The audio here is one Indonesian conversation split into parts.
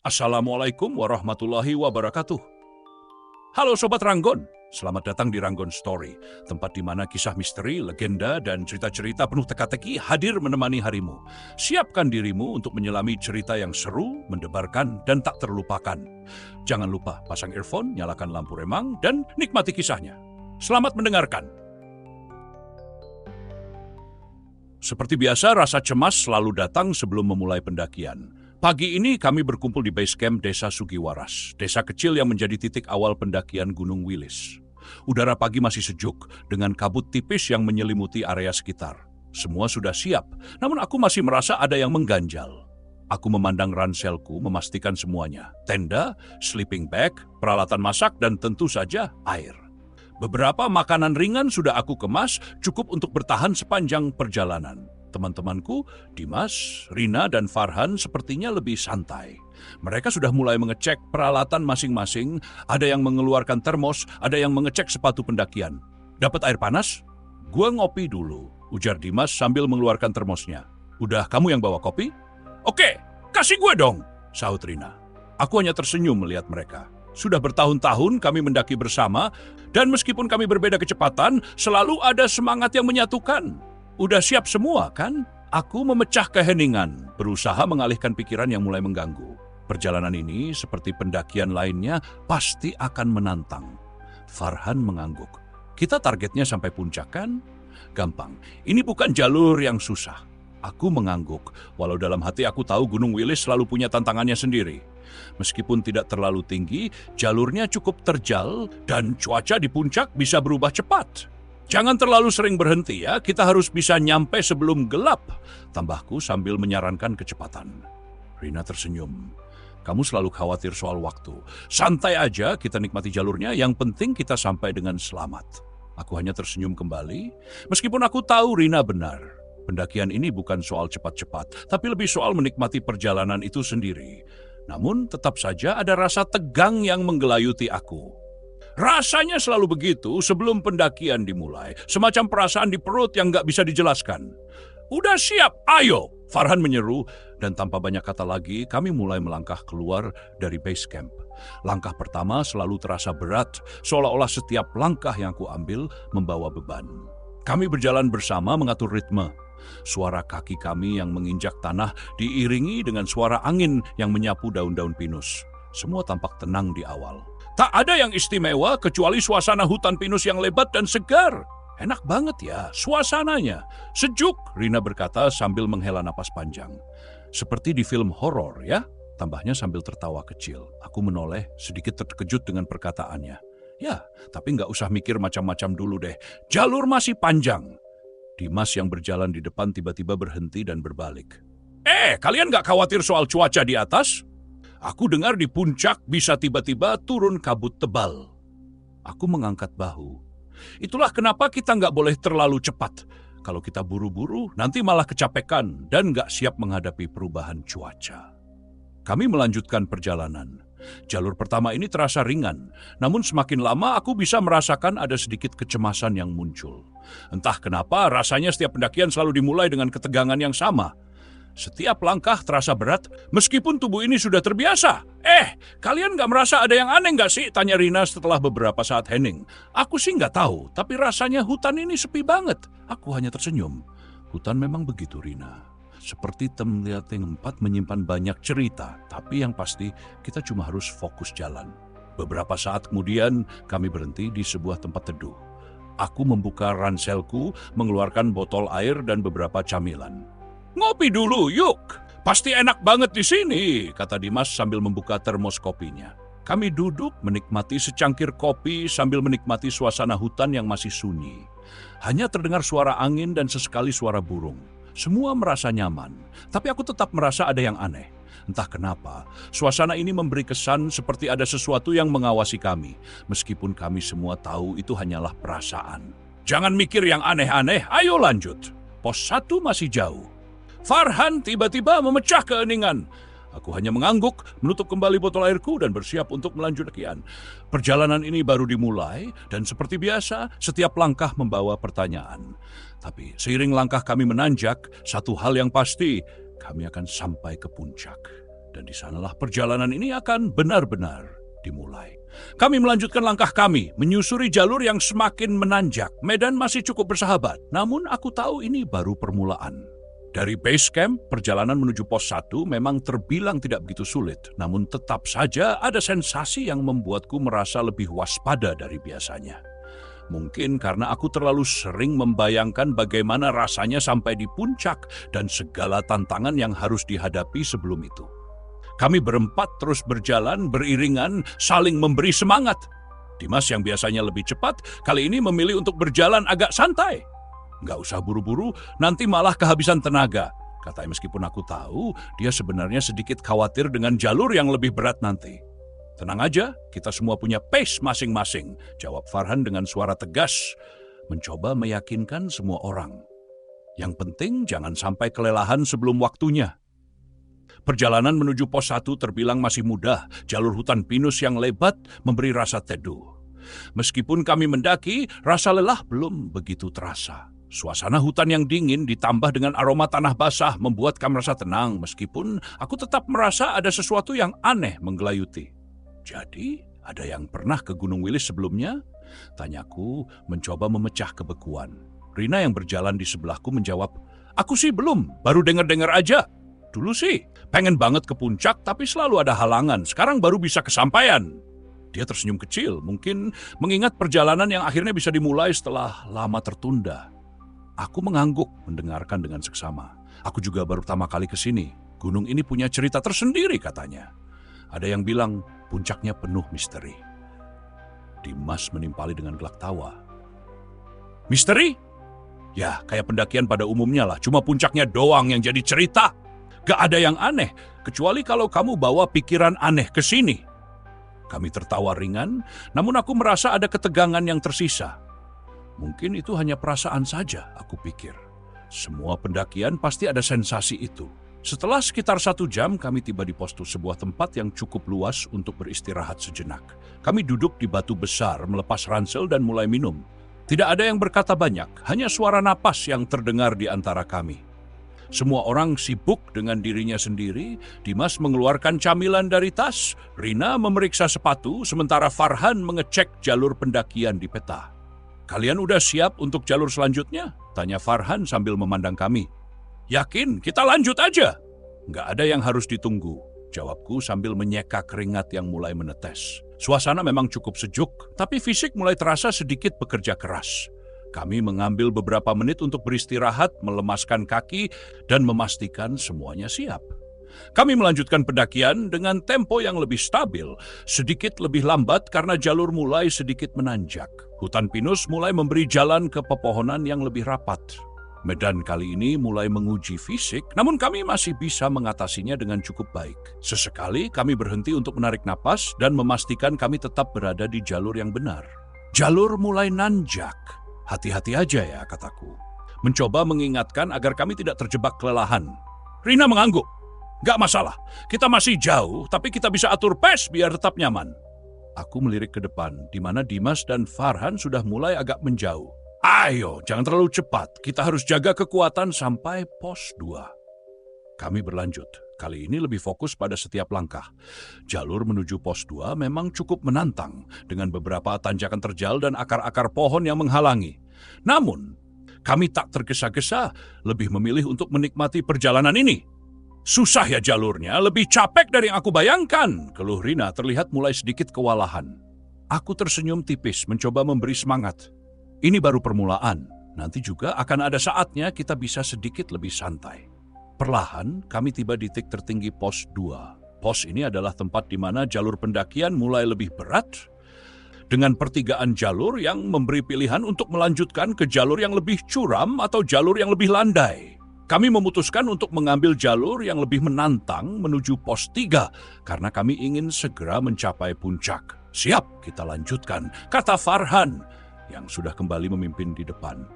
Assalamualaikum warahmatullahi wabarakatuh. Halo Sobat Ranggon, selamat datang di Ranggon Story, tempat di mana kisah misteri, legenda, dan cerita-cerita penuh teka-teki hadir menemani harimu. Siapkan dirimu untuk menyelami cerita yang seru, mendebarkan, dan tak terlupakan. Jangan lupa pasang earphone, nyalakan lampu remang, dan nikmati kisahnya. Selamat mendengarkan. Seperti biasa, rasa cemas selalu datang sebelum memulai pendakian. Pagi ini kami berkumpul di base camp Desa Sugiwaras, desa kecil yang menjadi titik awal pendakian Gunung Wilis. Udara pagi masih sejuk, dengan kabut tipis yang menyelimuti area sekitar. Semua sudah siap, namun aku masih merasa ada yang mengganjal. Aku memandang ranselku, memastikan semuanya. Tenda, sleeping bag, peralatan masak, dan tentu saja air. Beberapa makanan ringan sudah aku kemas, cukup untuk bertahan sepanjang perjalanan. Teman-temanku, Dimas, Rina, dan Farhan sepertinya lebih santai. Mereka sudah mulai mengecek peralatan masing-masing, ada yang mengeluarkan termos, ada yang mengecek sepatu pendakian. Dapat air panas? Gua ngopi dulu, ujar Dimas sambil mengeluarkan termosnya. Udah kamu yang bawa kopi? Oke, kasih gue dong, sahut Rina. Aku hanya tersenyum melihat mereka. Sudah bertahun-tahun kami mendaki bersama, dan meskipun kami berbeda kecepatan, selalu ada semangat yang menyatukan. Udah siap semua, kan? Aku memecah keheningan, berusaha mengalihkan pikiran yang mulai mengganggu. Perjalanan ini, seperti pendakian lainnya, pasti akan menantang. Farhan mengangguk. Kita targetnya sampai puncak, kan? Gampang, ini bukan jalur yang susah. Aku mengangguk, walau dalam hati aku tahu Gunung Wilis selalu punya tantangannya sendiri. Meskipun tidak terlalu tinggi, jalurnya cukup terjal, dan cuaca di puncak bisa berubah cepat. Jangan terlalu sering berhenti ya, kita harus bisa nyampe sebelum gelap, tambahku sambil menyarankan kecepatan. Rina tersenyum. Kamu selalu khawatir soal waktu. Santai aja, kita nikmati jalurnya, yang penting kita sampai dengan selamat. Aku hanya tersenyum kembali, meskipun aku tahu Rina benar. Pendakian ini bukan soal cepat-cepat, tapi lebih soal menikmati perjalanan itu sendiri. Namun tetap saja ada rasa tegang yang menggelayuti aku. Rasanya selalu begitu sebelum pendakian dimulai. Semacam perasaan di perut yang gak bisa dijelaskan. Udah siap, ayo! Farhan menyeru, dan tanpa banyak kata lagi, kami mulai melangkah keluar dari base camp. Langkah pertama selalu terasa berat, seolah-olah setiap langkah yang aku ambil membawa beban. Kami berjalan bersama mengatur ritme. Suara kaki kami yang menginjak tanah diiringi dengan suara angin yang menyapu daun-daun pinus. Semua tampak tenang di awal. Tak ada yang istimewa kecuali suasana hutan pinus yang lebat dan segar. Enak banget ya suasananya. Sejuk, Rina berkata sambil menghela napas panjang. Seperti di film horor ya, tambahnya sambil tertawa kecil. Aku menoleh sedikit terkejut dengan perkataannya. Ya, tapi nggak usah mikir macam-macam dulu deh. Jalur masih panjang. Dimas yang berjalan di depan tiba-tiba berhenti dan berbalik. Kalian nggak khawatir soal cuaca di atas? Aku dengar di puncak bisa tiba-tiba turun kabut tebal. Aku mengangkat bahu. Itulah kenapa kita nggak boleh terlalu cepat. Kalau kita buru-buru, nanti malah kecapekan dan nggak siap menghadapi perubahan cuaca. Kami melanjutkan perjalanan. Jalur pertama ini terasa ringan, namun semakin lama aku bisa merasakan ada sedikit kecemasan yang muncul. Entah kenapa rasanya setiap pendakian selalu dimulai dengan ketegangan yang sama. Setiap langkah terasa berat, meskipun tubuh ini sudah terbiasa. Kalian gak merasa ada yang aneh gak sih? Tanya Rina setelah beberapa saat hening. Aku sih gak tahu, tapi rasanya hutan ini sepi banget. Aku hanya tersenyum. Hutan memang begitu, Rina. Seperti tempat menyimpan banyak cerita, tapi yang pasti kita cuma harus fokus jalan. Beberapa saat kemudian, kami berhenti di sebuah tempat teduh. Aku membuka ranselku, mengeluarkan botol air dan beberapa camilan. Ngopi dulu, yuk. Pasti enak banget di sini, kata Dimas sambil membuka termos kopinya. Kami duduk menikmati secangkir kopi sambil menikmati suasana hutan yang masih sunyi. Hanya terdengar suara angin dan sesekali suara burung. Semua merasa nyaman, tapi aku tetap merasa ada yang aneh. Entah kenapa, suasana ini memberi kesan seperti ada sesuatu yang mengawasi kami, meskipun kami semua tahu itu hanyalah perasaan. Jangan mikir yang aneh-aneh, ayo lanjut. Pos 1 masih jauh. Farhan tiba-tiba memecah keheningan. Aku hanya mengangguk, menutup kembali botol airku dan bersiap untuk melanjutkan. Perjalanan ini baru dimulai dan seperti biasa, setiap langkah membawa pertanyaan. Tapi seiring langkah kami menanjak, satu hal yang pasti, kami akan sampai ke puncak. Dan di sanalah perjalanan ini akan benar-benar dimulai. Kami melanjutkan langkah kami, menyusuri jalur yang semakin menanjak. Medan masih cukup bersahabat, namun aku tahu ini baru permulaan. Dari base camp, perjalanan menuju pos 1 memang terbilang tidak begitu sulit, namun tetap saja ada sensasi yang membuatku merasa lebih waspada dari biasanya. Mungkin karena aku terlalu sering membayangkan bagaimana rasanya sampai di puncak dan segala tantangan yang harus dihadapi sebelum itu. Kami berempat terus berjalan, beriringan, saling memberi semangat. Dimas yang biasanya lebih cepat, kali ini memilih untuk berjalan agak santai. Nggak usah buru-buru, nanti malah kehabisan tenaga. Katanya meskipun aku tahu, dia sebenarnya sedikit khawatir dengan jalur yang lebih berat nanti. Tenang aja, kita semua punya pace masing-masing, jawab Farhan dengan suara tegas, mencoba meyakinkan semua orang. Yang penting jangan sampai kelelahan sebelum waktunya. Perjalanan menuju pos 1 terbilang masih mudah, jalur hutan pinus yang lebat memberi rasa teduh. Meskipun kami mendaki, rasa lelah belum begitu terasa. Suasana hutan yang dingin ditambah dengan aroma tanah basah membuat kami merasa tenang, meskipun aku tetap merasa ada sesuatu yang aneh menggelayuti. Jadi, ada yang pernah ke Gunung Wilis sebelumnya? Tanyaku mencoba memecah kebekuan. Rina yang berjalan di sebelahku menjawab, aku sih belum, baru dengar-dengar aja. Dulu sih, pengen banget ke puncak tapi selalu ada halangan, sekarang baru bisa kesampaian. Dia tersenyum kecil, mungkin mengingat perjalanan yang akhirnya bisa dimulai setelah lama tertunda. Aku mengangguk mendengarkan dengan seksama. Aku juga baru pertama kali ke sini. Gunung ini punya cerita tersendiri katanya. Ada yang bilang puncaknya penuh misteri. Dimas menimpali dengan gelak tawa. Misteri? Ya, kayak pendakian pada umumnya lah. Cuma puncaknya doang yang jadi cerita. Gak ada yang aneh, kecuali kalau kamu bawa pikiran aneh ke sini. Kami tertawa ringan, namun aku merasa ada ketegangan yang tersisa. Mungkin itu hanya perasaan saja, aku pikir. Semua pendakian pasti ada sensasi itu. Setelah sekitar 1 jam, kami tiba di pos 2, sebuah tempat yang cukup luas untuk beristirahat sejenak. Kami duduk di batu besar, melepas ransel dan mulai minum. Tidak ada yang berkata banyak, hanya suara napas yang terdengar di antara kami. Semua orang sibuk dengan dirinya sendiri. Dimas mengeluarkan camilan dari tas, Rina memeriksa sepatu, sementara Farhan mengecek jalur pendakian di peta. Kalian udah siap untuk jalur selanjutnya? Tanya Farhan sambil memandang kami. Yakin, kita lanjut aja. Nggak ada yang harus ditunggu, jawabku sambil menyeka keringat yang mulai menetes. Suasana memang cukup sejuk, tapi fisik mulai terasa sedikit bekerja keras. Kami mengambil beberapa menit untuk beristirahat, melemaskan kaki, dan memastikan semuanya siap. Kami melanjutkan pendakian dengan tempo yang lebih stabil, sedikit lebih lambat karena jalur mulai sedikit menanjak. Hutan pinus mulai memberi jalan ke pepohonan yang lebih rapat. Medan kali ini mulai menguji fisik, namun kami masih bisa mengatasinya dengan cukup baik. Sesekali kami berhenti untuk menarik napas dan memastikan kami tetap berada di jalur yang benar. Jalur mulai nanjak. Hati-hati aja ya, kataku. Mencoba mengingatkan agar kami tidak terjebak kelelahan. Rina mengangguk. Gak masalah, kita masih jauh, tapi kita bisa atur pace biar tetap nyaman. Aku melirik ke depan, di mana Dimas dan Farhan sudah mulai agak menjauh. Ayo, jangan terlalu cepat. Kita harus jaga kekuatan sampai pos 2. Kami berlanjut. Kali ini lebih fokus pada setiap langkah. Jalur menuju pos 2 memang cukup menantang, dengan beberapa tanjakan terjal dan akar-akar pohon yang menghalangi. Namun, kami tak tergesa-gesa, lebih memilih untuk menikmati perjalanan ini. Susah ya jalurnya, lebih capek dari yang aku bayangkan, keluh Rina terlihat mulai sedikit kewalahan. Aku tersenyum tipis, mencoba memberi semangat. Ini baru permulaan, nanti juga akan ada saatnya kita bisa sedikit lebih santai. Perlahan, kami tiba di titik tertinggi pos 2. Pos ini adalah tempat di mana jalur pendakian mulai lebih berat, dengan pertigaan jalur yang memberi pilihan untuk melanjutkan ke jalur yang lebih curam atau jalur yang lebih landai. Kami memutuskan untuk mengambil jalur yang lebih menantang menuju pos 3, karena kami ingin segera mencapai puncak. Siap, kita lanjutkan, kata Farhan, yang sudah kembali memimpin di depan.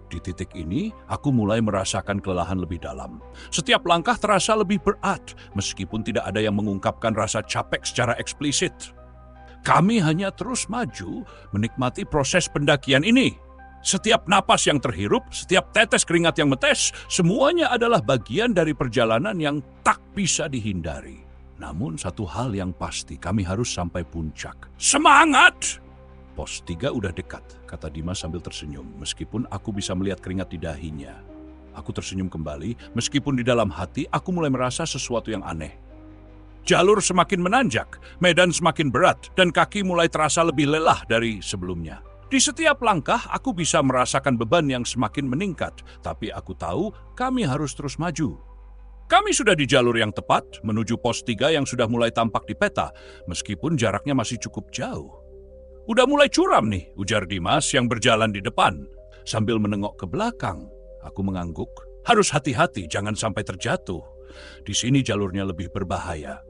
Di titik ini, aku mulai merasakan kelelahan lebih dalam. Setiap langkah terasa lebih berat, meskipun tidak ada yang mengungkapkan rasa capek secara eksplisit. Kami hanya terus maju, menikmati proses pendakian ini. Setiap napas yang terhirup, setiap tetes keringat yang metes, semuanya adalah bagian dari perjalanan yang tak bisa dihindari. Namun satu hal yang pasti, kami harus sampai puncak. Semangat! Pos 3 udah dekat, kata Dimas sambil tersenyum, meskipun aku bisa melihat keringat di dahinya. Aku tersenyum kembali, meskipun di dalam hati aku mulai merasa sesuatu yang aneh. Jalur semakin menanjak, medan semakin berat, dan kaki mulai terasa lebih lelah dari sebelumnya. Di setiap langkah, aku bisa merasakan beban yang semakin meningkat, tapi aku tahu kami harus terus maju. Kami sudah di jalur yang tepat, menuju pos 3 yang sudah mulai tampak di peta, meskipun jaraknya masih cukup jauh. Udah mulai curam nih, ujar Dimas yang berjalan di depan. Sambil menengok ke belakang, aku mengangguk. Harus hati-hati, jangan sampai terjatuh. Di sini jalurnya lebih berbahaya.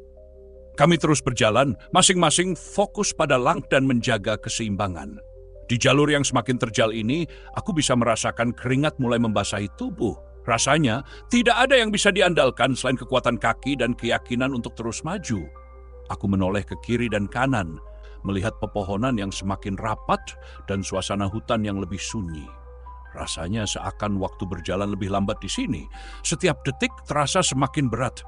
Kami terus berjalan, masing-masing fokus pada langkah dan menjaga keseimbangan. Di jalur yang semakin terjal ini, aku bisa merasakan keringat mulai membasahi tubuh. Rasanya, tidak ada yang bisa diandalkan selain kekuatan kaki dan keyakinan untuk terus maju. Aku menoleh ke kiri dan kanan, melihat pepohonan yang semakin rapat dan suasana hutan yang lebih sunyi. Rasanya seakan waktu berjalan lebih lambat di sini. Setiap detik terasa semakin berat.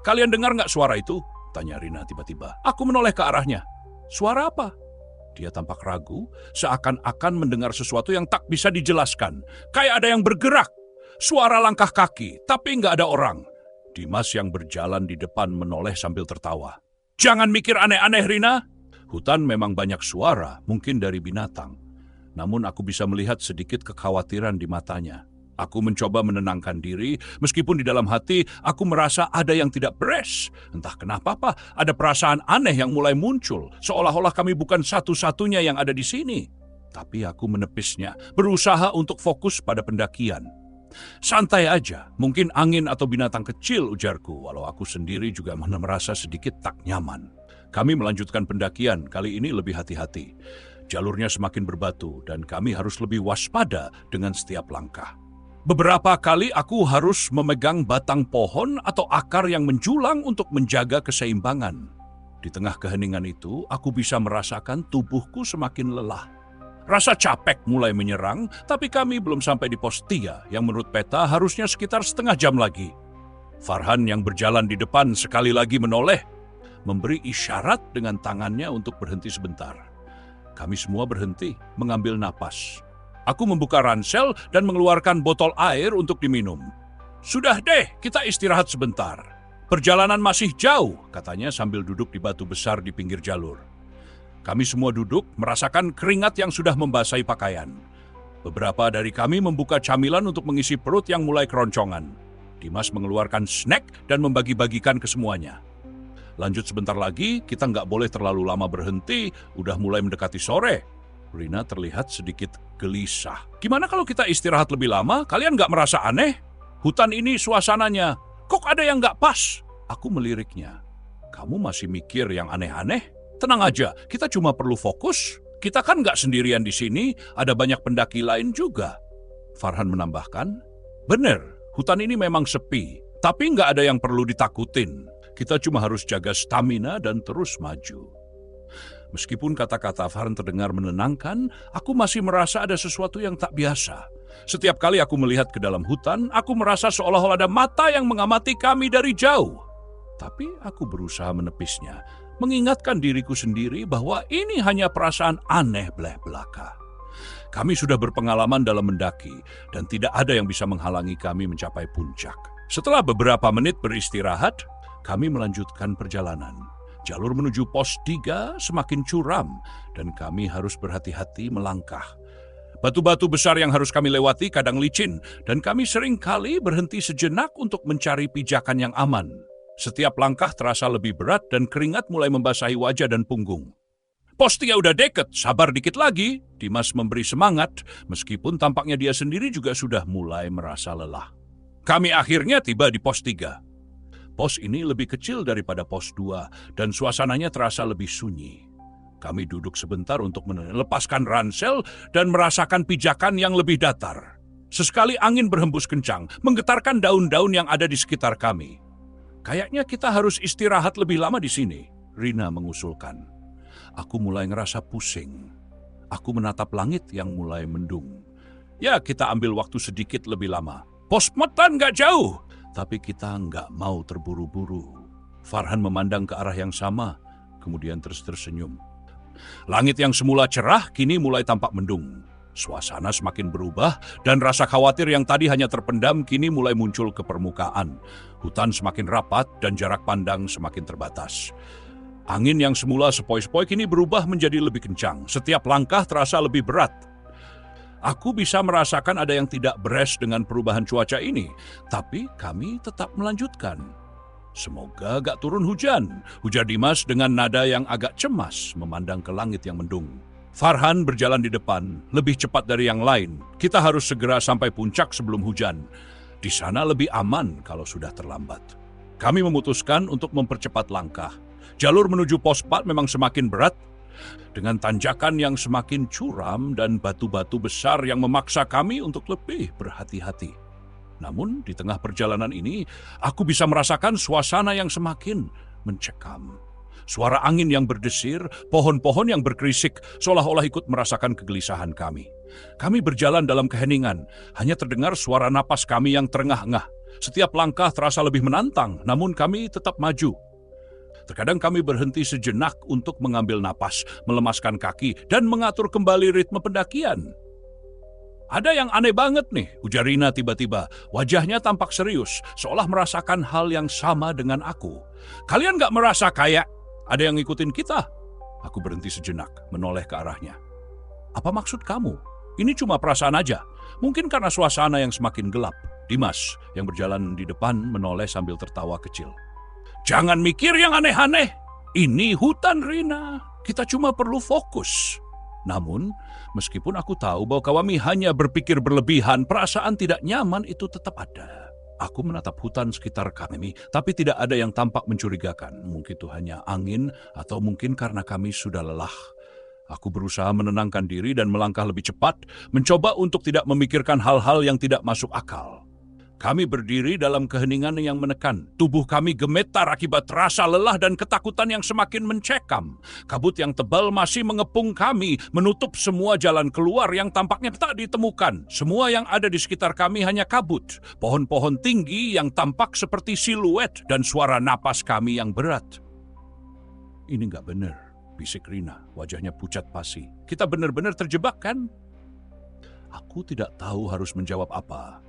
Kalian dengar nggak suara itu? Tanya Rina tiba-tiba. Aku menoleh ke arahnya. Suara apa? Dia tampak ragu, seakan-akan mendengar sesuatu yang tak bisa dijelaskan. Kayak ada yang bergerak. Suara langkah kaki, tapi nggak ada orang. Dimas yang berjalan di depan menoleh sambil tertawa. Jangan mikir aneh-aneh, Rina. Hutan memang banyak suara, mungkin dari binatang. Namun aku bisa melihat sedikit kekhawatiran di matanya. Aku mencoba menenangkan diri, meskipun di dalam hati aku merasa ada yang tidak beres. Entah kenapa, ada perasaan aneh yang mulai muncul, seolah-olah kami bukan satu-satunya yang ada di sini. Tapi aku menepisnya, berusaha untuk fokus pada pendakian. Santai aja, mungkin angin atau binatang kecil, ujarku, walau aku sendiri juga merasa sedikit tak nyaman. Kami melanjutkan pendakian, kali ini lebih hati-hati. Jalurnya semakin berbatu, dan kami harus lebih waspada dengan setiap langkah. Beberapa kali aku harus memegang batang pohon atau akar yang menjulang untuk menjaga keseimbangan. Di tengah keheningan itu, aku bisa merasakan tubuhku semakin lelah. Rasa capek mulai menyerang, tapi kami belum sampai di pos 3 yang menurut peta harusnya sekitar setengah jam lagi. Farhan yang berjalan di depan sekali lagi menoleh, memberi isyarat dengan tangannya untuk berhenti sebentar. Kami semua berhenti, mengambil napas. Aku membuka ransel dan mengeluarkan botol air untuk diminum. Sudah deh, kita istirahat sebentar. Perjalanan masih jauh, katanya sambil duduk di batu besar di pinggir jalur. Kami semua duduk, merasakan keringat yang sudah membasahi pakaian. Beberapa dari kami membuka camilan untuk mengisi perut yang mulai keroncongan. Dimas mengeluarkan snack dan membagi-bagikan ke semuanya. Lanjut sebentar lagi, kita nggak boleh terlalu lama berhenti, udah mulai mendekati sore. Rina terlihat sedikit gelisah. Gimana kalau kita istirahat lebih lama? Kalian nggak merasa aneh? Hutan ini suasananya, kok ada yang nggak pas? Aku meliriknya. Kamu masih mikir yang aneh-aneh? Tenang aja, kita cuma perlu fokus. Kita kan nggak sendirian di sini, ada banyak pendaki lain juga. Farhan menambahkan, bener, hutan ini memang sepi, tapi nggak ada yang perlu ditakutin. Kita cuma harus jaga stamina dan terus maju. Meskipun kata-kata Farhan terdengar menenangkan, aku masih merasa ada sesuatu yang tak biasa. Setiap kali aku melihat ke dalam hutan, aku merasa seolah-olah ada mata yang mengamati kami dari jauh. Tapi aku berusaha menepisnya, mengingatkan diriku sendiri bahwa ini hanya perasaan aneh belaka. Kami sudah berpengalaman dalam mendaki, dan tidak ada yang bisa menghalangi kami mencapai puncak. Setelah beberapa menit beristirahat, kami melanjutkan perjalanan. Jalur menuju pos 3 semakin curam dan kami harus berhati-hati melangkah. Batu-batu besar yang harus kami lewati kadang licin dan kami sering kali berhenti sejenak untuk mencari pijakan yang aman. Setiap langkah terasa lebih berat dan keringat mulai membasahi wajah dan punggung. Pos 3 udah deket, sabar dikit lagi. Dimas memberi semangat meskipun tampaknya dia sendiri juga sudah mulai merasa lelah. Kami akhirnya tiba di pos 3. Pos ini lebih kecil daripada pos 2 dan suasananya terasa lebih sunyi. Kami duduk sebentar untuk melepaskan ransel dan merasakan pijakan yang lebih datar. Sesekali angin berhembus kencang, menggetarkan daun-daun yang ada di sekitar kami. Kayaknya kita harus istirahat lebih lama di sini, Rina mengusulkan. Aku mulai ngerasa pusing. Aku menatap langit yang mulai mendung. Ya, kita ambil waktu sedikit lebih lama. Pos Motan nggak jauh, tapi kita nggak mau terburu-buru. Farhan memandang ke arah yang sama, kemudian tersenyum. Langit yang semula cerah kini mulai tampak mendung. Suasana semakin berubah dan rasa khawatir yang tadi hanya terpendam kini mulai muncul ke permukaan. Hutan semakin rapat dan jarak pandang semakin terbatas. Angin yang semula sepoi-sepoi kini berubah menjadi lebih kencang. Setiap langkah terasa lebih berat. Aku bisa merasakan ada yang tidak beres dengan perubahan cuaca ini, tapi kami tetap melanjutkan. Semoga gak turun hujan. Ujar Dimas dengan nada yang agak cemas memandang ke langit yang mendung. Farhan berjalan di depan, lebih cepat dari yang lain. Kita harus segera sampai puncak sebelum hujan. Di sana lebih aman kalau sudah terlambat. Kami memutuskan untuk mempercepat langkah. Jalur menuju pos 4 memang semakin berat, dengan tanjakan yang semakin curam dan batu-batu besar yang memaksa kami untuk lebih berhati-hati. Namun di tengah perjalanan ini, aku bisa merasakan suasana yang semakin mencekam. Suara angin yang berdesir, pohon-pohon yang berkerisik, seolah-olah ikut merasakan kegelisahan kami. Kami berjalan dalam keheningan, hanya terdengar suara napas kami yang terengah-engah. Setiap langkah terasa lebih menantang, namun kami tetap maju. Terkadang kami berhenti sejenak untuk mengambil napas, melemaskan kaki, dan mengatur kembali ritme pendakian. Ada yang aneh banget nih, ujar Rina tiba-tiba. Wajahnya tampak serius, seolah merasakan hal yang sama dengan aku. Kalian gak merasa kayak ada yang ngikutin kita? Aku berhenti sejenak, menoleh ke arahnya. Apa maksud kamu? Ini cuma perasaan aja. Mungkin karena suasana yang semakin gelap. Dimas, yang berjalan di depan, menoleh sambil tertawa kecil. Jangan mikir yang aneh-aneh. Ini hutan, Rina. Kita cuma perlu fokus. Namun, meskipun aku tahu bahwa kami hanya berpikir berlebihan, perasaan tidak nyaman itu tetap ada. Aku menatap hutan sekitar kami, tapi tidak ada yang tampak mencurigakan. Mungkin itu hanya angin, atau mungkin karena kami sudah lelah. Aku berusaha menenangkan diri dan melangkah lebih cepat, mencoba untuk tidak memikirkan hal-hal yang tidak masuk akal. Kami berdiri dalam keheningan yang menekan. Tubuh kami gemetar akibat rasa lelah dan ketakutan yang semakin mencekam. Kabut yang tebal masih mengepung kami, menutup semua jalan keluar yang tampaknya tak ditemukan. Semua yang ada di sekitar kami hanya kabut. Pohon-pohon tinggi yang tampak seperti siluet dan suara napas kami yang berat. Ini nggak benar, bisik Rina, wajahnya pucat pasi. Kita benar-benar terjebak kan? Aku tidak tahu harus menjawab apa.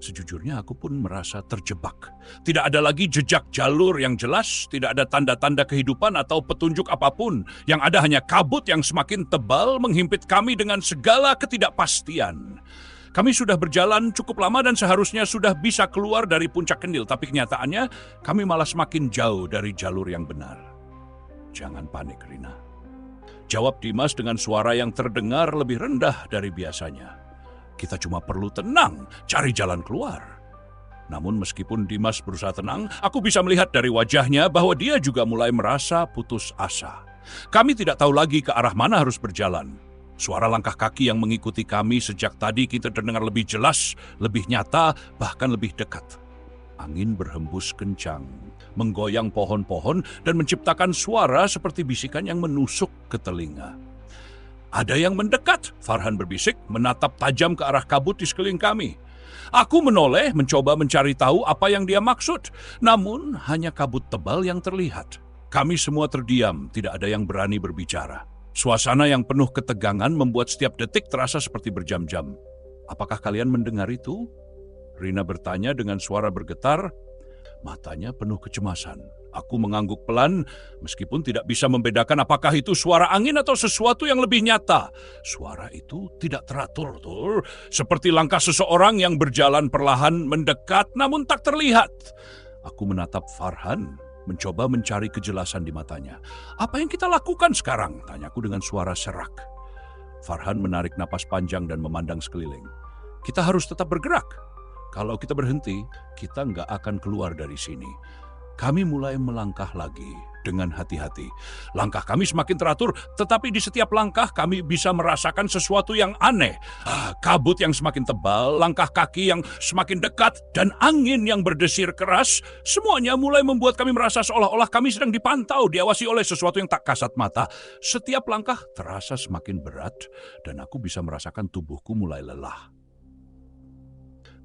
Sejujurnya aku pun merasa terjebak. Tidak ada lagi jejak jalur yang jelas, tidak ada tanda-tanda kehidupan atau petunjuk apapun. Yang ada hanya kabut yang semakin tebal menghimpit kami dengan segala ketidakpastian. Kami sudah berjalan cukup lama dan seharusnya sudah bisa keluar dari puncak Kendil, tapi kenyataannya kami malah semakin jauh dari jalur yang benar. Jangan panik, Rina. Jawab Dimas dengan suara yang terdengar lebih rendah dari biasanya. Kita cuma perlu tenang, cari jalan keluar. Namun meskipun Dimas berusaha tenang, aku bisa melihat dari wajahnya bahwa dia juga mulai merasa putus asa. Kami tidak tahu lagi ke arah mana harus berjalan. Suara langkah kaki yang mengikuti kami sejak tadi kita terdengar lebih jelas, lebih nyata, bahkan lebih dekat. Angin berhembus kencang, menggoyang pohon-pohon dan menciptakan suara seperti bisikan yang menusuk ke telinga. Ada yang mendekat, Farhan berbisik, menatap tajam ke arah kabut di sekeliling kami. Aku menoleh, mencoba mencari tahu apa yang dia maksud. Namun, hanya kabut tebal yang terlihat. Kami semua terdiam, tidak ada yang berani berbicara. Suasana yang penuh ketegangan membuat setiap detik terasa seperti berjam-jam. Apakah kalian mendengar itu? Rina bertanya dengan suara bergetar, matanya penuh kecemasan. Aku mengangguk pelan, meskipun tidak bisa membedakan apakah itu suara angin atau sesuatu yang lebih nyata. Suara itu tidak teratur, seperti langkah seseorang yang berjalan perlahan mendekat namun tak terlihat. Aku menatap Farhan, mencoba mencari kejelasan di matanya. Apa yang kita lakukan sekarang? Tanyaku dengan suara serak. Farhan menarik napas panjang dan memandang sekeliling. Kita harus tetap bergerak. Kalau kita berhenti, kita nggak akan keluar dari sini. Kami mulai melangkah lagi dengan hati-hati. Langkah kami semakin teratur, tetapi di setiap langkah kami bisa merasakan sesuatu yang aneh. Kabut yang semakin tebal, langkah kaki yang semakin dekat, dan angin yang berdesir keras, semuanya mulai membuat kami merasa seolah-olah kami sedang dipantau, diawasi oleh sesuatu yang tak kasat mata. Setiap langkah terasa semakin berat, dan aku bisa merasakan tubuhku mulai lelah.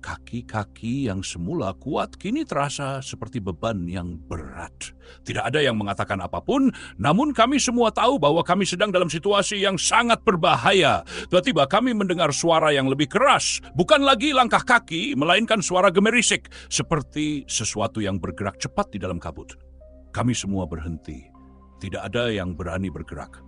Kaki-kaki yang semula kuat kini terasa seperti beban yang berat. Tidak ada yang mengatakan apapun, namun kami semua tahu bahwa kami sedang dalam situasi yang sangat berbahaya. Tiba-tiba kami mendengar suara yang lebih keras. Bukan lagi langkah kaki, melainkan suara gemerisik, seperti sesuatu yang bergerak cepat di dalam kabut. Kami semua berhenti. Tidak ada yang berani bergerak.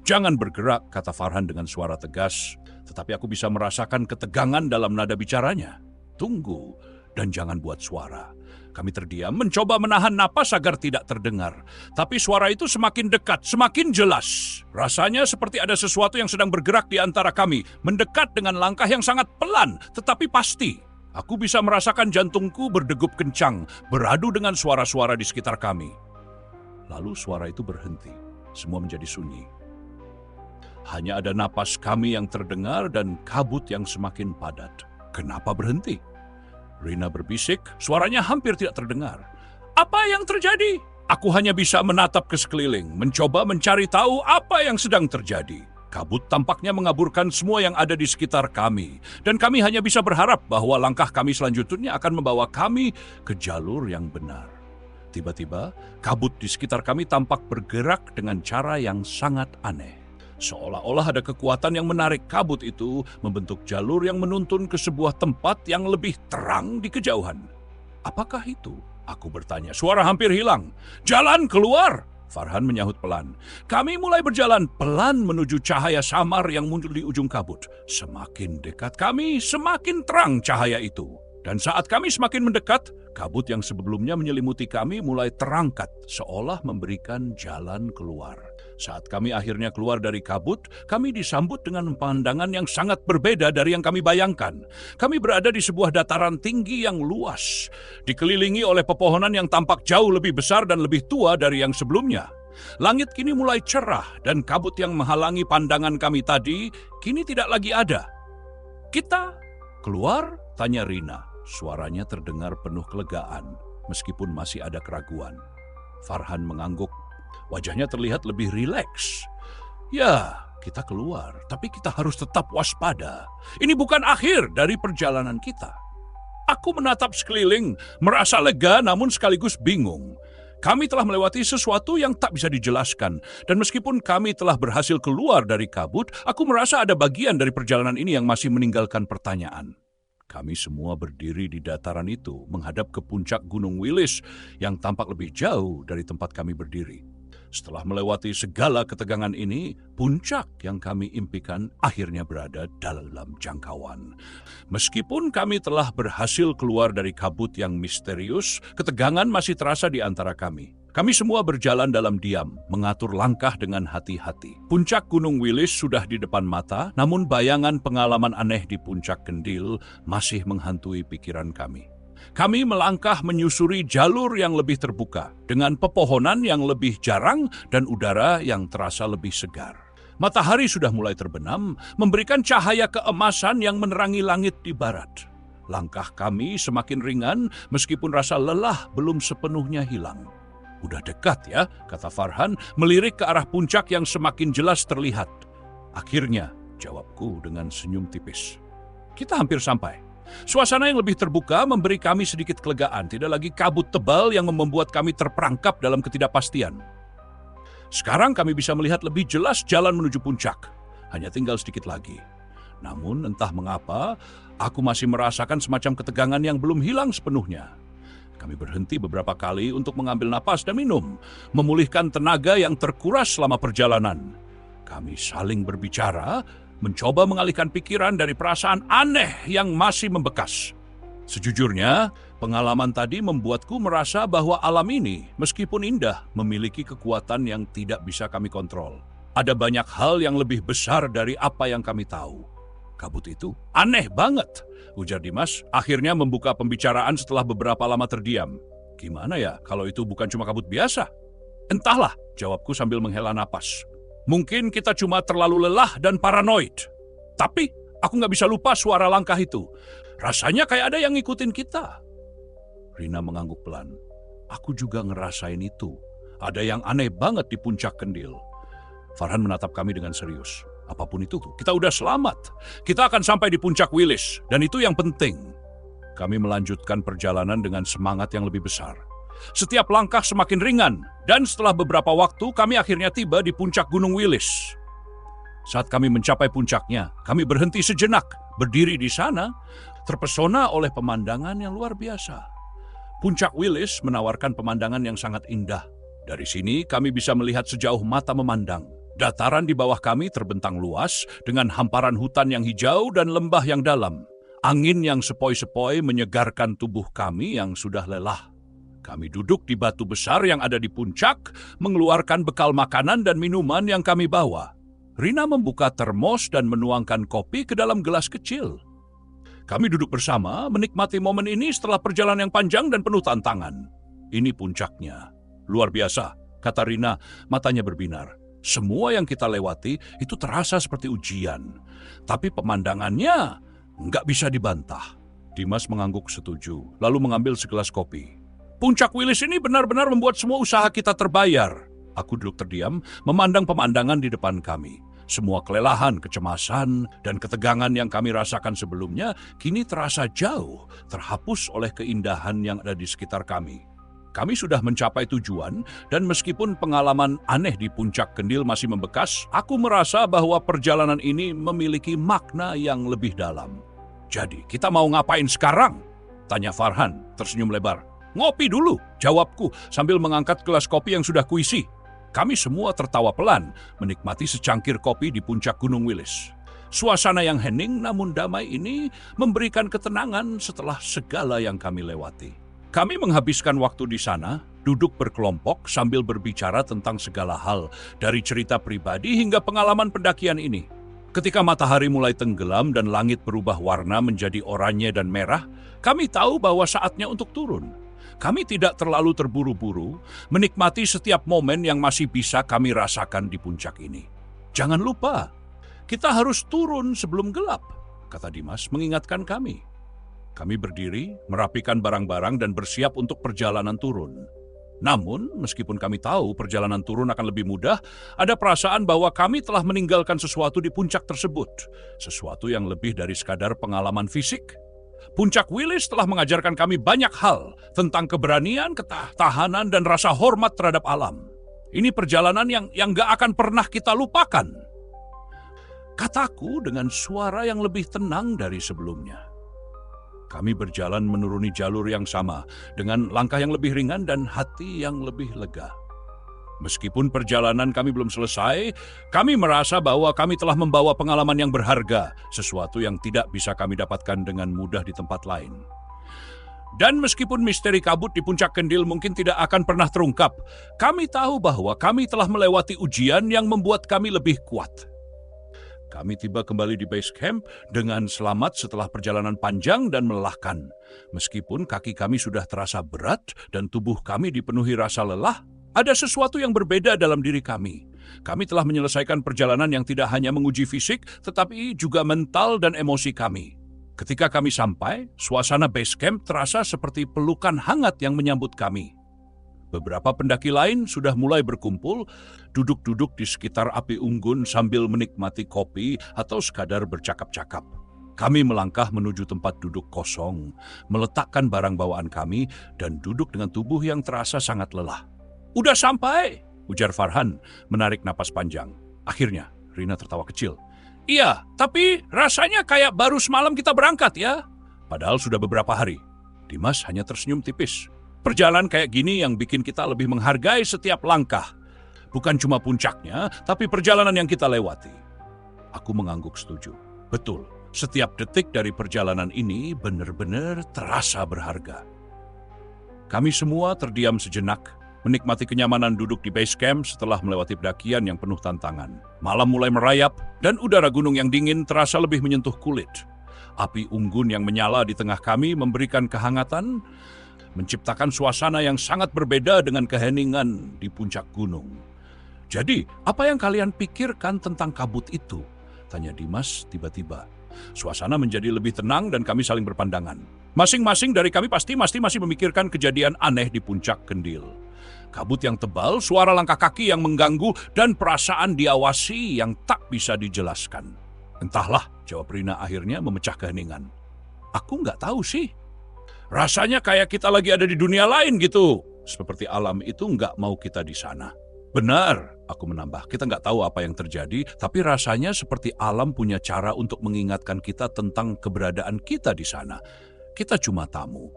"Jangan bergerak," kata Farhan dengan suara tegas, tetapi aku bisa merasakan ketegangan dalam nada bicaranya. "Tunggu, dan jangan buat suara." Kami terdiam, mencoba menahan napas agar tidak terdengar. Tapi suara itu semakin dekat, semakin jelas. Rasanya seperti ada sesuatu yang sedang bergerak di antara kami, mendekat dengan langkah yang sangat pelan, tetapi pasti. Aku bisa merasakan jantungku berdegup kencang, beradu dengan suara-suara di sekitar kami. Lalu suara itu berhenti, semua menjadi sunyi. Hanya ada napas kami yang terdengar dan kabut yang semakin padat. "Kenapa berhenti?" Rina berbisik, suaranya hampir tidak terdengar. "Apa yang terjadi?" Aku hanya bisa menatap ke sekeliling, mencoba mencari tahu apa yang sedang terjadi. Kabut tampaknya mengaburkan semua yang ada di sekitar kami, dan kami hanya bisa berharap bahwa langkah kami selanjutnya akan membawa kami ke jalur yang benar. Tiba-tiba, kabut di sekitar kami tampak bergerak dengan cara yang sangat aneh. Seolah-olah ada kekuatan yang menarik kabut itu membentuk jalur yang menuntun ke sebuah tempat yang lebih terang di kejauhan. "Apakah itu?" aku bertanya. Suara hampir hilang. "Jalan keluar!" Farhan menyahut pelan. Kami mulai berjalan pelan menuju cahaya samar yang muncul di ujung kabut. Semakin dekat kami, semakin terang cahaya itu. Dan saat kami semakin mendekat, kabut yang sebelumnya menyelimuti kami mulai terangkat, seolah memberikan jalan keluar. Saat kami akhirnya keluar dari kabut, kami disambut dengan pandangan yang sangat berbeda dari yang kami bayangkan. Kami berada di sebuah dataran tinggi yang luas, dikelilingi oleh pepohonan yang tampak jauh lebih besar dan lebih tua dari yang sebelumnya. Langit kini mulai cerah dan kabut yang menghalangi pandangan kami tadi kini tidak lagi ada. "Kita keluar?" tanya Rina. Suaranya terdengar penuh kelegaan, meskipun masih ada keraguan. Farhan mengangguk. Wajahnya terlihat lebih rileks. "Ya, kita keluar, tapi kita harus tetap waspada. Ini bukan akhir dari perjalanan kita." Aku menatap sekeliling, merasa lega namun sekaligus bingung. Kami telah melewati sesuatu yang tak bisa dijelaskan, dan meskipun kami telah berhasil keluar dari kabut, aku merasa ada bagian dari perjalanan ini yang masih meninggalkan pertanyaan. Kami semua berdiri di dataran itu, menghadap ke puncak Gunung Wilis yang tampak lebih jauh dari tempat kami berdiri. Setelah melewati segala ketegangan ini, puncak yang kami impikan akhirnya berada dalam jangkauan. Meskipun kami telah berhasil keluar dari kabut yang misterius, ketegangan masih terasa di antara kami. Kami semua berjalan dalam diam, mengatur langkah dengan hati-hati. Puncak Gunung Wilis sudah di depan mata, namun bayangan pengalaman aneh di puncak Kendil masih menghantui pikiran kami. Kami melangkah menyusuri jalur yang lebih terbuka, dengan pepohonan yang lebih jarang dan udara yang terasa lebih segar. Matahari sudah mulai terbenam, memberikan cahaya keemasan yang menerangi langit di barat. Langkah kami semakin ringan, meskipun rasa lelah belum sepenuhnya hilang. "Udah dekat ya," kata Farhan, melirik ke arah puncak yang semakin jelas terlihat. "Akhirnya," jawabku dengan senyum tipis. Kita hampir sampai. Suasana yang lebih terbuka memberi kami sedikit kelegaan, tidak lagi kabut tebal yang membuat kami terperangkap dalam ketidakpastian. Sekarang kami bisa melihat lebih jelas jalan menuju puncak. Hanya tinggal sedikit lagi. Namun entah mengapa, aku masih merasakan semacam ketegangan yang belum hilang sepenuhnya. Kami berhenti beberapa kali untuk mengambil napas dan minum, memulihkan tenaga yang terkuras selama perjalanan. Kami saling berbicara, mencoba mengalihkan pikiran dari perasaan aneh yang masih membekas. Sejujurnya, pengalaman tadi membuatku merasa bahwa alam ini, meskipun indah, memiliki kekuatan yang tidak bisa kami kontrol. Ada banyak hal yang lebih besar dari apa yang kami tahu. Kabut itu aneh banget, ujar Dimas, akhirnya membuka pembicaraan setelah beberapa lama terdiam. "Gimana ya kalau itu bukan cuma kabut biasa?" "Entahlah," jawabku sambil menghela napas. "Mungkin kita cuma terlalu lelah dan paranoid. Tapi aku nggak bisa lupa suara langkah itu. Rasanya kayak ada yang ngikutin kita." Rina mengangguk pelan. "Aku juga ngerasain itu. Ada yang aneh banget di puncak Kendil." Farhan menatap kami dengan serius. "Apapun itu, kita udah selamat. Kita akan sampai di puncak Wilis, dan itu yang penting." Kami melanjutkan perjalanan dengan semangat yang lebih besar. Setiap langkah semakin ringan, dan setelah beberapa waktu kami akhirnya tiba di puncak Gunung Willis. Saat kami mencapai puncaknya, kami berhenti sejenak, berdiri di sana, terpesona oleh pemandangan yang luar biasa. Puncak Willis menawarkan pemandangan yang sangat indah. Dari sini kami bisa melihat sejauh mata memandang. Dataran di bawah kami terbentang luas dengan hamparan hutan yang hijau dan lembah yang dalam. Angin yang sepoi-sepoi menyegarkan tubuh kami yang sudah lelah. Kami duduk di batu besar yang ada di puncak, mengeluarkan bekal makanan dan minuman yang kami bawa. Rina membuka termos dan menuangkan kopi ke dalam gelas kecil. Kami duduk bersama, menikmati momen ini setelah perjalanan yang panjang dan penuh tantangan. Ini puncaknya. Luar biasa, kata Rina, matanya berbinar. Semua yang kita lewati itu terasa seperti ujian. Tapi pemandangannya nggak bisa dibantah. Dimas mengangguk setuju, lalu mengambil segelas kopi. Puncak Willis ini benar-benar membuat semua usaha kita terbayar. Aku duduk terdiam, memandang pemandangan di depan kami. Semua kelelahan, kecemasan, dan ketegangan yang kami rasakan sebelumnya kini terasa jauh, terhapus oleh keindahan yang ada di sekitar kami. Kami sudah mencapai tujuan, dan meskipun pengalaman aneh di Puncak Kendil masih membekas, aku merasa bahwa perjalanan ini memiliki makna yang lebih dalam. Jadi, kita mau ngapain sekarang? Tanya Farhan, tersenyum lebar. Ngopi dulu, jawabku sambil mengangkat gelas kopi yang sudah kuisi. Kami semua tertawa pelan, menikmati secangkir kopi di puncak Gunung Willis. Suasana yang hening namun damai ini memberikan ketenangan setelah segala yang kami lewati. Kami menghabiskan waktu di sana, duduk berkelompok sambil berbicara tentang segala hal, dari cerita pribadi hingga pengalaman pendakian ini. Ketika matahari mulai tenggelam dan langit berubah warna menjadi oranye dan merah, kami tahu bahwa saatnya untuk turun. Kami tidak terlalu terburu-buru, menikmati setiap momen yang masih bisa kami rasakan di puncak ini. Jangan lupa, kita harus turun sebelum gelap, kata Dimas mengingatkan kami. Kami berdiri, merapikan barang-barang dan bersiap untuk perjalanan turun. Namun, meskipun kami tahu perjalanan turun akan lebih mudah, ada perasaan bahwa kami telah meninggalkan sesuatu di puncak tersebut. Sesuatu yang lebih dari sekadar pengalaman fisik. Puncak Willis telah mengajarkan kami banyak hal tentang keberanian, ketahanan, dan rasa hormat terhadap alam. Ini perjalanan yang gak akan pernah kita lupakan. Kataku dengan suara yang lebih tenang dari sebelumnya. Kami berjalan menuruni jalur yang sama, dengan langkah yang lebih ringan dan hati yang lebih lega. Meskipun perjalanan kami belum selesai, kami merasa bahwa kami telah membawa pengalaman yang berharga, sesuatu yang tidak bisa kami dapatkan dengan mudah di tempat lain. Dan meskipun misteri kabut di Puncak Kendil mungkin tidak akan pernah terungkap, kami tahu bahwa kami telah melewati ujian yang membuat kami lebih kuat. Kami tiba kembali di base camp dengan selamat setelah perjalanan panjang dan melelahkan. Meskipun kaki kami sudah terasa berat dan tubuh kami dipenuhi rasa lelah, ada sesuatu yang berbeda dalam diri kami. Kami telah menyelesaikan perjalanan yang tidak hanya menguji fisik, tetapi juga mental dan emosi kami. Ketika kami sampai, suasana base camp terasa seperti pelukan hangat yang menyambut kami. Beberapa pendaki lain sudah mulai berkumpul, duduk-duduk di sekitar api unggun sambil menikmati kopi atau sekadar bercakap-cakap. Kami melangkah menuju tempat duduk kosong, meletakkan barang bawaan kami, dan duduk dengan tubuh yang terasa sangat lelah. Udah sampai, ujar Farhan, menarik napas panjang. Akhirnya, Rina tertawa kecil. Iya, tapi rasanya kayak baru semalam kita berangkat ya. Padahal sudah beberapa hari. Dimas hanya tersenyum tipis. Perjalanan kayak gini yang bikin kita lebih menghargai setiap langkah. Bukan cuma puncaknya, tapi perjalanan yang kita lewati. Aku mengangguk setuju. Betul, setiap detik dari perjalanan ini benar-benar terasa berharga. Kami semua terdiam sejenak, menikmati kenyamanan duduk di base camp setelah melewati pendakian yang penuh tantangan. Malam mulai merayap, dan udara gunung yang dingin terasa lebih menyentuh kulit. Api unggun yang menyala di tengah kami memberikan kehangatan, menciptakan suasana yang sangat berbeda dengan keheningan di puncak gunung. Jadi, apa yang kalian pikirkan tentang kabut itu? Tanya Dimas tiba-tiba. Suasana menjadi lebih tenang dan kami saling berpandangan. Masing-masing dari kami pasti masih memikirkan kejadian aneh di Puncak Kendil. Kabut yang tebal, suara langkah kaki yang mengganggu, dan perasaan diawasi yang tak bisa dijelaskan. Entahlah, jawab Rina akhirnya memecah keheningan. Aku nggak tahu sih. Rasanya kayak kita lagi ada di dunia lain gitu. Seperti alam itu nggak mau kita di sana. Benar, aku menambah. Kita nggak tahu apa yang terjadi, tapi rasanya seperti alam punya cara untuk mengingatkan kita tentang keberadaan kita di sana. Kita cuma tamu.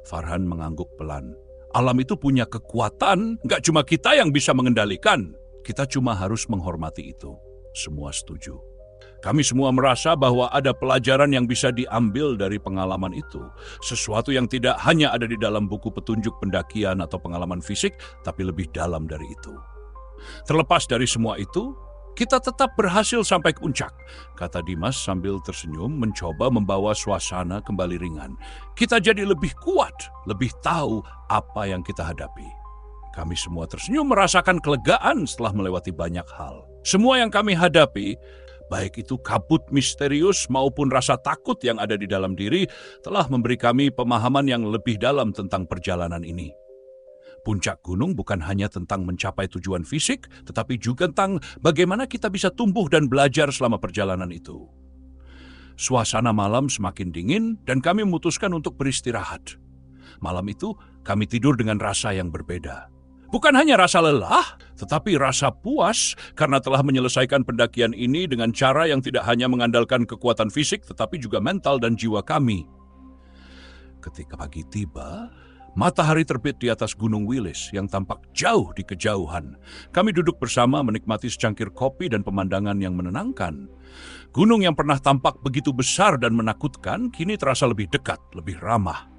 Farhan mengangguk pelan. Alam itu punya kekuatan, nggak cuma kita yang bisa mengendalikan. Kita cuma harus menghormati itu. Semua setuju. Kami semua merasa bahwa ada pelajaran yang bisa diambil dari pengalaman itu. Sesuatu yang tidak hanya ada di dalam buku petunjuk pendakian atau pengalaman fisik, tapi lebih dalam dari itu. Terlepas dari semua itu, kita tetap berhasil sampai ke puncak, kata Dimas sambil tersenyum mencoba membawa suasana kembali ringan. Kita jadi lebih kuat, lebih tahu apa yang kita hadapi. Kami semua tersenyum merasakan kelegaan setelah melewati banyak hal. Semua yang kami hadapi, baik itu kabut misterius maupun rasa takut yang ada di dalam diri, telah memberi kami pemahaman yang lebih dalam tentang perjalanan ini. Puncak gunung bukan hanya tentang mencapai tujuan fisik, tetapi juga tentang bagaimana kita bisa tumbuh dan belajar selama perjalanan itu. Suasana malam semakin dingin dan kami memutuskan untuk beristirahat. Malam itu kami tidur dengan rasa yang berbeda. Bukan hanya rasa lelah, tetapi rasa puas karena telah menyelesaikan pendakian ini dengan cara yang tidak hanya mengandalkan kekuatan fisik, tetapi juga mental dan jiwa kami. Ketika pagi tiba, matahari terbit di atas Gunung Wilis yang tampak jauh di kejauhan. Kami duduk bersama menikmati secangkir kopi dan pemandangan yang menenangkan. Gunung yang pernah tampak begitu besar dan menakutkan, kini terasa lebih dekat, lebih ramah.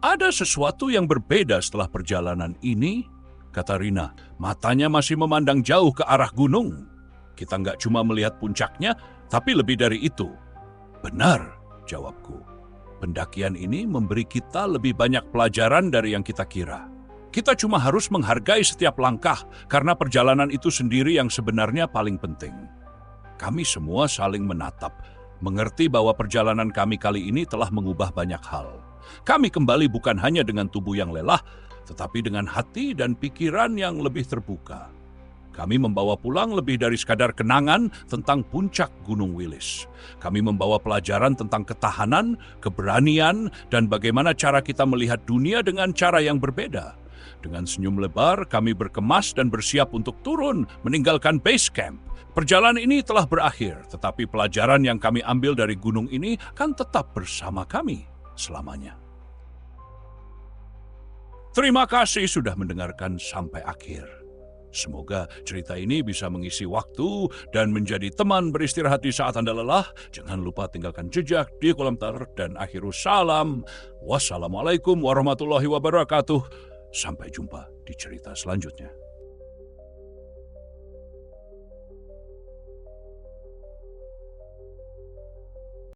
Ada sesuatu yang berbeda setelah perjalanan ini, kata Rina. Matanya masih memandang jauh ke arah gunung. Kita nggak cuma melihat puncaknya, tapi lebih dari itu. Benar, jawabku. Pendakian ini memberi kita lebih banyak pelajaran dari yang kita kira. Kita cuma harus menghargai setiap langkah, karena perjalanan itu sendiri yang sebenarnya paling penting. Kami semua saling menatap, mengerti bahwa perjalanan kami kali ini telah mengubah banyak hal. Kami kembali bukan hanya dengan tubuh yang lelah, tetapi dengan hati dan pikiran yang lebih terbuka. Kami membawa pulang lebih dari sekadar kenangan tentang puncak Gunung Wilis. Kami membawa pelajaran tentang ketahanan, keberanian, dan bagaimana cara kita melihat dunia dengan cara yang berbeda. Dengan senyum lebar, kami berkemas dan bersiap untuk turun, meninggalkan base camp. Perjalanan ini telah berakhir, tetapi pelajaran yang kami ambil dari gunung ini kan tetap bersama kami selamanya. Terima kasih sudah mendengarkan sampai akhir. Semoga cerita ini bisa mengisi waktu dan menjadi teman beristirahat di saat Anda lelah. Jangan lupa tinggalkan jejak di kolom komentar dan akhirul salam. Wassalamualaikum warahmatullahi wabarakatuh. Sampai jumpa di cerita selanjutnya.